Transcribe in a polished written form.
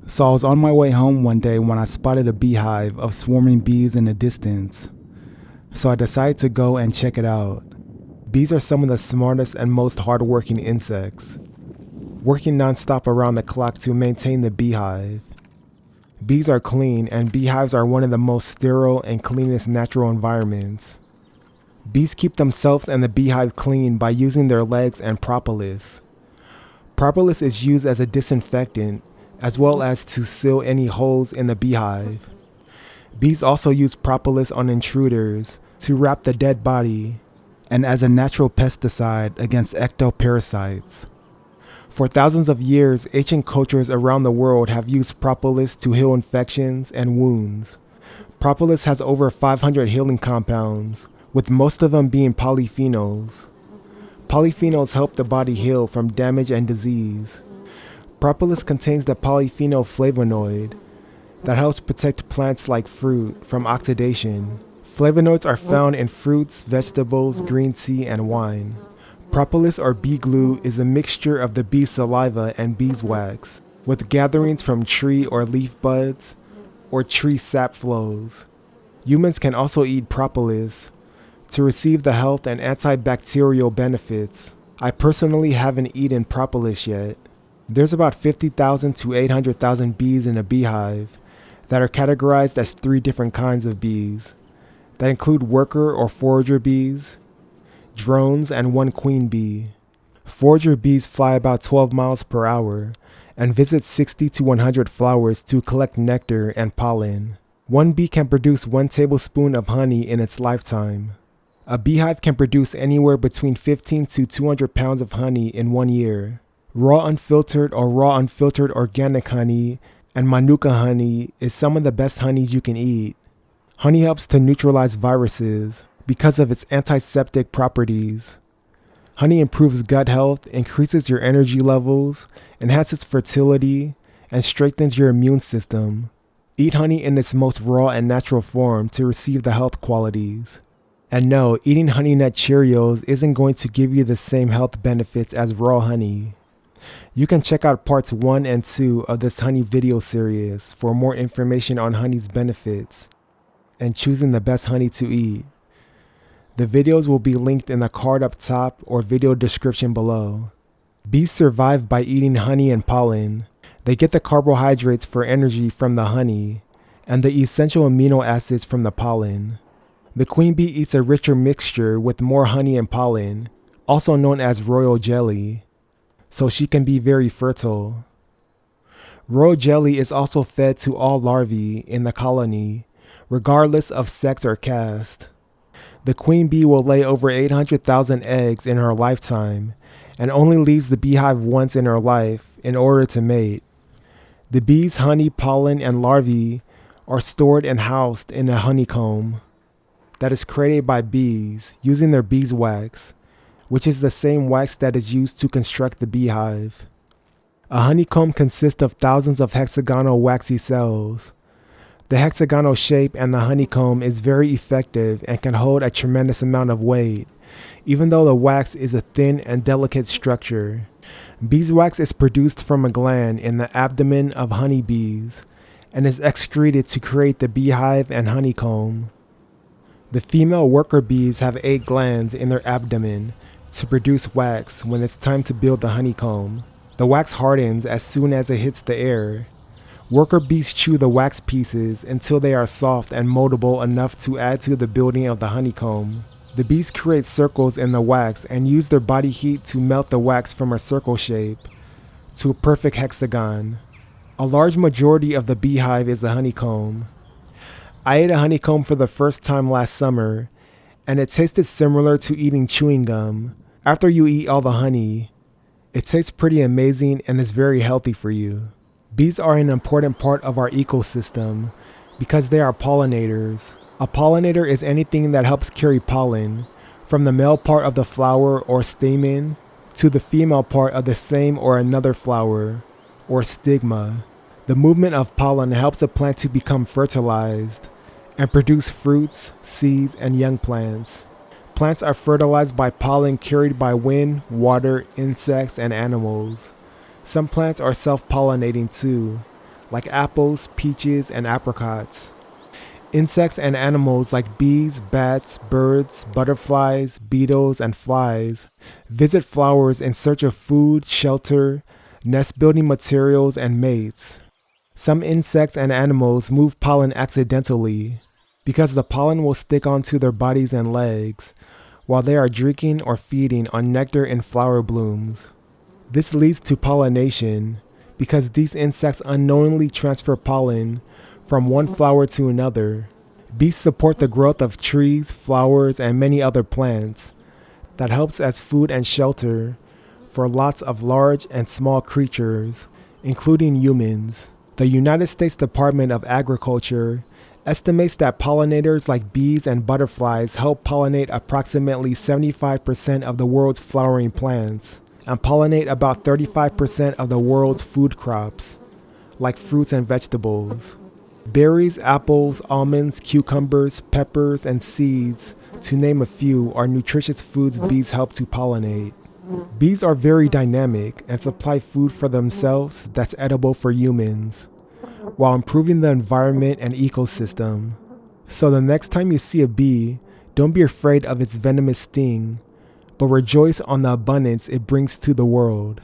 So I was on my way home one day when I spotted a beehive of swarming bees in the distance. So I decided to go and check it out. Bees are some of the smartest and most hardworking insects, working nonstop around the clock to maintain the beehive. Bees are clean, and beehives are one of the most sterile and cleanest natural environments. Bees keep themselves and the beehive clean by using their legs and propolis. Propolis is used as a disinfectant, as well as to seal any holes in the beehive. Bees also use propolis on intruders to wrap the dead body, and as a natural pesticide against ectoparasites. For thousands of years, ancient cultures around the world have used propolis to heal infections and wounds. Propolis has over 500 healing compounds, with most of them being polyphenols. Polyphenols help the body heal from damage and disease. Propolis contains the polyphenol flavonoid that helps protect plants like fruit from oxidation. Flavonoids are found in fruits, vegetables, green tea, and wine. Propolis or bee glue is a mixture of the bee's saliva and beeswax, with gatherings from tree or leaf buds or tree sap flows. Humans can also eat propolis to receive the health and antibacterial benefits. I personally haven't eaten propolis yet. There's about 50,000 to 800,000 bees in a beehive that are categorized as 3 different kinds of bees that include worker or forager bees, drones, and 1 queen bee. Forager bees fly about 12 miles per hour and visit 60 to 100 flowers to collect nectar and pollen. 1 bee can produce 1 tablespoon of honey in its lifetime. A beehive can produce anywhere between 15 to 200 pounds of honey in 1 year. Raw unfiltered or raw unfiltered organic honey and manuka honey is some of the best honeys you can eat. Honey helps to neutralize viruses because of its antiseptic properties. Honey improves gut health, increases your energy levels, enhances fertility, and strengthens your immune system. Eat honey in its most raw and natural form to receive the health qualities. And no, eating Honey Nut Cheerios isn't going to give you the same health benefits as raw honey. You can check out parts 1 and 2 of this honey video series for more information on honey's benefits and choosing the best honey to eat. The videos will be linked in the card up top or video description below. Bees survive by eating honey and pollen. They get the carbohydrates for energy from the honey and the essential amino acids from the pollen. The queen bee eats a richer mixture with more honey and pollen, also known as royal jelly, so she can be very fertile. Royal jelly is also fed to all larvae in the colony, regardless of sex or caste. The queen bee will lay over 800,000 eggs in her lifetime and only leaves the beehive once in her life in order to mate. The bee's honey, pollen, and larvae are stored and housed in a honeycomb that is created by bees using their beeswax, which is the same wax that is used to construct the beehive. A honeycomb consists of thousands of hexagonal waxy cells. The hexagonal shape and the honeycomb is very effective and can hold a tremendous amount of weight, even though the wax is a thin and delicate structure. Beeswax is produced from a gland in the abdomen of honeybees and is excreted to create the beehive and honeycomb. The female worker bees have 8 glands in their abdomen to produce wax when it's time to build the honeycomb. The wax hardens as soon as it hits the air. Worker bees chew the wax pieces until they are soft and moldable enough to add to the building of the honeycomb. The bees create circles in the wax and use their body heat to melt the wax from a circle shape to a perfect hexagon. A large majority of the beehive is a honeycomb. I ate a honeycomb for the first time last summer, and it tasted similar to eating chewing gum. After you eat all the honey, it tastes pretty amazing and is very healthy for you. Bees are an important part of our ecosystem because they are pollinators. A pollinator is anything that helps carry pollen from the male part of the flower or stamen to the female part of the same or another flower or stigma. The movement of pollen helps a plant to become fertilized and produce fruits, seeds, and young plants. Plants are fertilized by pollen carried by wind, water, insects, and animals. Some plants are self-pollinating too, like apples, peaches, and apricots. Insects and animals like bees, bats, birds, butterflies, beetles, and flies visit flowers in search of food, shelter, nest-building materials, and mates. Some insects and animals move pollen accidentally because the pollen will stick onto their bodies and legs while they are drinking or feeding on nectar in flower blooms. This leads to pollination because these insects unknowingly transfer pollen from one flower to another. Bees support the growth of trees, flowers, and many other plants that helps as food and shelter for lots of large and small creatures, including humans. The United States Department of Agriculture estimates that pollinators like bees and butterflies help pollinate approximately 75% of the world's flowering plants and pollinate about 35% of the world's food crops, like fruits and vegetables. Berries, apples, almonds, cucumbers, peppers, and seeds, to name a few, are nutritious foods bees help to pollinate. Bees are very dynamic and supply food for themselves that's edible for humans, while improving the environment and ecosystem. So the next time you see a bee, don't be afraid of its venomous sting, but rejoice on the abundance it brings to the world.